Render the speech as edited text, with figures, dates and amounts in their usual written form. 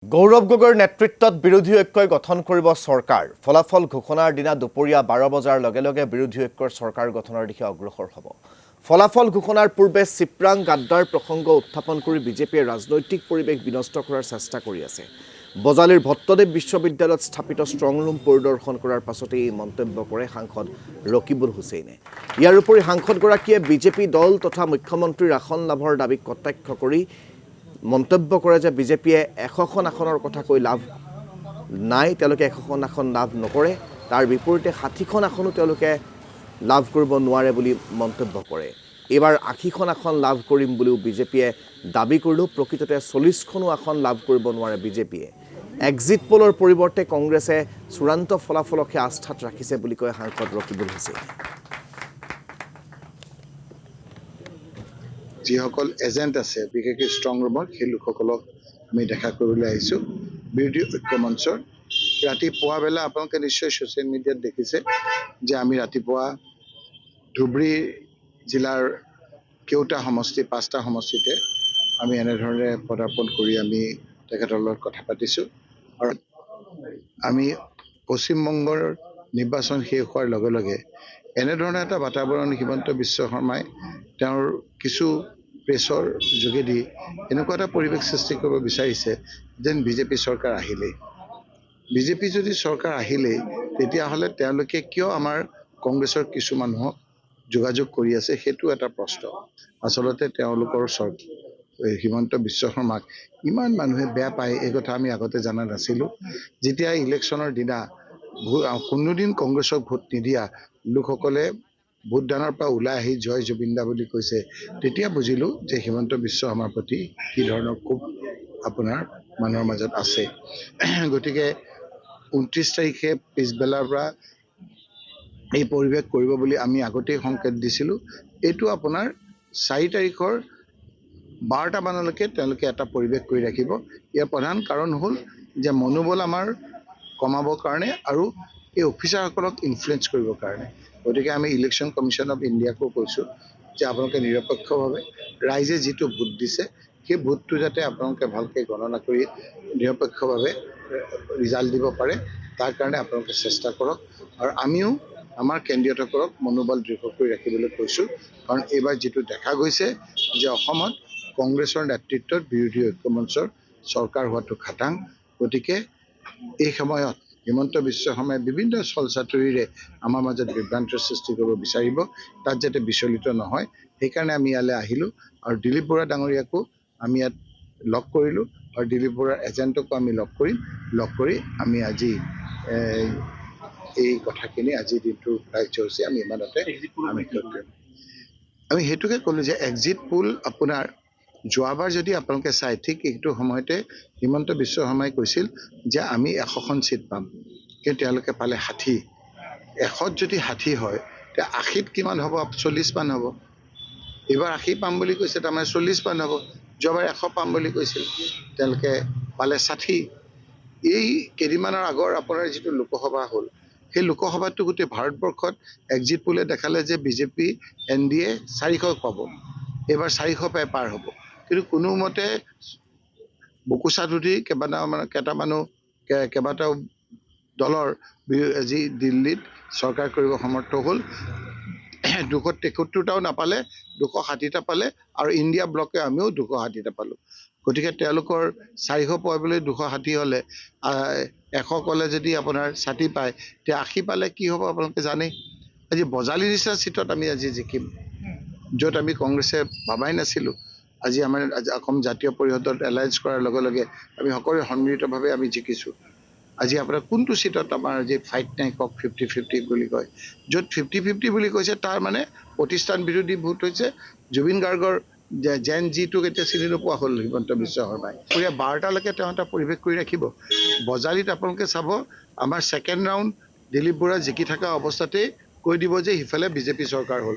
গৌৰৱ গগৈৰ নেতৃত্বত বিৰোধী ঐক্যই গঠন কৰিব চৰকাৰ। ফলাফল ঘোষণাৰ দিনা দুপৰীয়া 12 বজাৰ লগে লগে বিৰোধী ঐক্যৰ চৰকাৰ গঠনৰ দিশে অগ্ৰসৰ হ'ব। ফলাফল ঘোষণাৰ পূৰ্বে চিপ্ৰাং গাদ্দাৰ প্ৰসংগ উত্থাপন কৰি বিজেপিয়ে ৰাজনৈতিক পৰিৱেশ বিনষ্ট কৰাৰ চেষ্টা কৰি আছে। বজালীৰ ভট্টদেৱ বিশ্ববিদ্যালয়ত স্থাপিত ষ্ট্ৰং ৰুম পৰিদৰ্শন কৰাৰ পাছতে এই মন্তব্য কৰে সাংসদ ৰকিবুল হুছেইনে। ইয়াৰ উপৰি সাংসদগৰাকীয়ে বিজেপি দল তথা মুখ্যমন্ত্ৰীৰ আসন লাভৰ দাবীক কটাক্ষ কৰি মন্তব্য কৰে যে বিজেপিয়ে 100খন আসনৰ কথা কৈ লাভ নাই, তেওঁলোকে 100খন আসন লাভ নকৰে, তাৰ বিপৰীতে 60খন আসনো তেওঁলোকে লাভ কৰিব নোৱাৰে বুলি মন্তব্য কৰে। এইবাৰ 80খন আসন লাভ কৰিম বুলিও বিজেপিয়ে দাবী কৰিলেও প্ৰকৃততে 40খনো আসন লাভ কৰিব নোৱাৰে বিজেপিয়ে। এক্সিট পোলৰ পৰিৱৰ্তে কংগ্ৰেছে চূড়ান্ত ফলাফলকহে আস্থাত ৰাখিছে বুলি কয় সাংসদ ৰকিবুল হুছেইনে। যিসকল এজেণ্ট আছে বিশেষকৈ ষ্ট্ৰং ৰুমৰ সেই লোকসকলক আমি দেখা কৰিবলৈ আহিছোঁ। বিৰোধী ঐক্য মঞ্চৰ ৰাতিপুৱা বেলা আপোনালোকে নিশ্চয় ছ'চিয়েল মিডিয়াত দেখিছে যে আমি ৰাতিপুৱা ধুবুৰী জিলাৰ কেওটা সমষ্টি 5টা সমষ্টিতে আমি এনেধৰণে পদাৰ্পণ কৰি আমি তেখেতৰ লগত কথা পাতিছোঁ। আৰু আমি পশ্চিমবংগৰ নিৰ্বাচন শেষ হোৱাৰ লগে লগে এনেধৰণৰ এটা বাতাবৰণ হিমন্ত বিশ্ব শৰ্মাই তেওঁৰ কিছু প্ৰেছৰ যোগেদি এনেকুৱা এটা পৰিৱেশ সৃষ্টি কৰিব বিচাৰিছে যেন বিজেপি চৰকাৰ আহিলেই। বিজেপি যদি চৰকাৰ আহিলেই তেতিয়াহ'লে তেওঁলোকে কিয় আমাৰ কংগ্ৰেছৰ কিছু মানুহক যোগাযোগ কৰি আছে সেইটো এটা প্ৰশ্ন। আচলতে তেওঁলোকৰ হিমন্ত বিশ্ব শৰ্মাক ইমান মানুহে বেয়া পায় এই কথা আমি আগতে জনা নাছিলোঁ। যেতিয়া ইলেকশ্যনৰ দিনা কোনোদিন কংগ্ৰেছক ভোট নিদিয়া লোকসকলে ভোটদানৰ পৰা ওলাই আহি জয় জুবিন দা বুলি কৈছে, তেতিয়া বুজিলোঁ যে হিমন্ত বিশ্ব শৰ্মাৰ প্ৰতি কি ধৰণৰ ক্ষোভ আপোনাৰ মানুহৰ মাজত আছে। গতিকে 29 তাৰিখে পিছবেলাৰ পৰা এই পৰিৱেশ কৰিব বুলি আমি আগতেই সংকেত দিছিলোঁ। এইটো আপোনাৰ 4 তাৰিখৰ 12টা মানলৈকে তেওঁলোকে এটা পৰিৱেশ কৰি ৰাখিব। ইয়াৰ প্ৰধান কাৰণ হ'ল যে মনোবল আমাৰ কমাবৰ কাৰণে আৰু এই অফিচাৰসকলক ইনফ্লুৱেঞ্চ কৰিবৰ কাৰণে। গতিকে আমি ইলেকশ্যন কমিশ্যন অফ ইণ্ডিয়াকো কৈছোঁ যে আপোনালোকে নিৰপেক্ষভাৱে ৰাইজে যিটো ভোট দিছে সেই ভোটটো যাতে আপোনালোকে ভালকৈ গণনা কৰি নিৰপেক্ষভাৱে ৰিজাল্ট দিব পাৰে, তাৰ কাৰণে আপোনালোকে চেষ্টা কৰক। আৰু আমিও আমাৰ কেন্দ্ৰীয়সকলক মনোবল দৃঢ় কৰি ৰাখিবলৈ কৈছোঁ। কাৰণ এইবাৰ যিটো দেখা গৈছে যে অসমত কংগ্ৰেছৰ নেতৃত্বত বিৰোধী ঐক্য মঞ্চৰ চৰকাৰ হোৱাটো খাটাং। গতিকে এই সময়ত হিমন্ত বিশ্ব শৰ্মাই বিভিন্ন ছলচাতুৰিৰে আমাৰ মাজত বিভ্ৰান্তিৰ সৃষ্টি কৰিব বিচাৰিব, তাত যাতে বিচলিত নহয় সেইকাৰণে আমি ইয়ালৈ আহিলোঁ। আৰু দিলীপ বৰা ডাঙৰীয়াকো আমি ইয়াত লগ কৰিলোঁ আৰু দিলীপ বৰাৰ এজেণ্টকো আমি লগ কৰিম। লগ কৰি আমি আজি এই কথাখিনি আজিৰ দিনটোৰ কাৰ্যসূচী আমি ইমানতে আমি সেইটোকে ক'লোঁ যে এক্সিট পোল আপোনাৰ যোৱাবাৰ যদি আপোনালোকে চাই ঠিক এইটো সময়তে হিমন্ত বিশ্ব শৰ্মাই কৈছিল যে আমি 100খন ছিট পাম, কিন্তু তেওঁলোকে পালে 60। 100ত যদি 60 হয় তেতিয়া 80ত কিমান হ'ব? 40 মান হ'ব। এইবাৰ 80 পাম বুলি কৈছে, তাৰমানে 40 মান হ'ব। যোৱাবাৰ 100 পাম বুলি কৈছিল, তেওঁলোকে পালে 60। এই কেইদিনমানৰ আগৰ আপোনাৰ যিটো লোকসভা হ'ল সেই লোকসভাটো গোটেই ভাৰতবৰ্ষত এক্সিট পোলে দেখালে যে বিজেপি NDA 400 পাব। এইবাৰ 400 পাৰ হ'ব, কিন্তু কোনোমতে বুকুচাত উঠি কেইবাটাও দলৰ আজি দিল্লীত চৰকাৰ কৰিব সমৰ্থ হ'ল। 273টাও নাপালে, 260টা পালে আৰু ইণ্ডিয়া ব্লকে আমিও 260টা পালোঁ। গতিকে তেওঁলোকৰ 400 পাবলৈ 260 হ'লে 100 ক'লে যদি আপোনাৰ 60 পায় তেতিয়া 80 পালে কি হ'ব আপোনালোকে জানেই। আজি বজালী নিচিনা চিটত আমি আজি জিকিম, য'ত আমি কংগ্ৰেছে ভাবাই নাছিলোঁ। আজি আমাৰ অসম জাতীয় পৰিষদত এলায়েন্স কৰাৰ লগে লগে আমি সকলোৱে সন্মিলিতভাৱে আমি জিকিছোঁ। আজি আপোনাৰ কোনটো চিটত আমাৰ আজি ফাইট নাই কওক 50-50 বুলি কয়, য'ত 50-50 বুলি কৈছে তাৰ মানে প্ৰতিষ্ঠান বিৰোধী ভোট হৈছে। জুবিন গাৰ্গৰ জেন জিটোক এতিয়া চিনি নোপোৱা হ'ল হিমন্ত বিশ্ব শৰ্মাই। 12টালৈকে তেওঁ এটা পৰিৱেশ কৰি ৰাখিব। বজালীত আপোনালোকে চাব আমাৰ ছেকেণ্ড ৰাউণ্ড দিলীপ বৰা জিকি থকা অৱস্থাতেই কৈ দিব যে সিফালে বিজেপি চৰকাৰ হ'ল।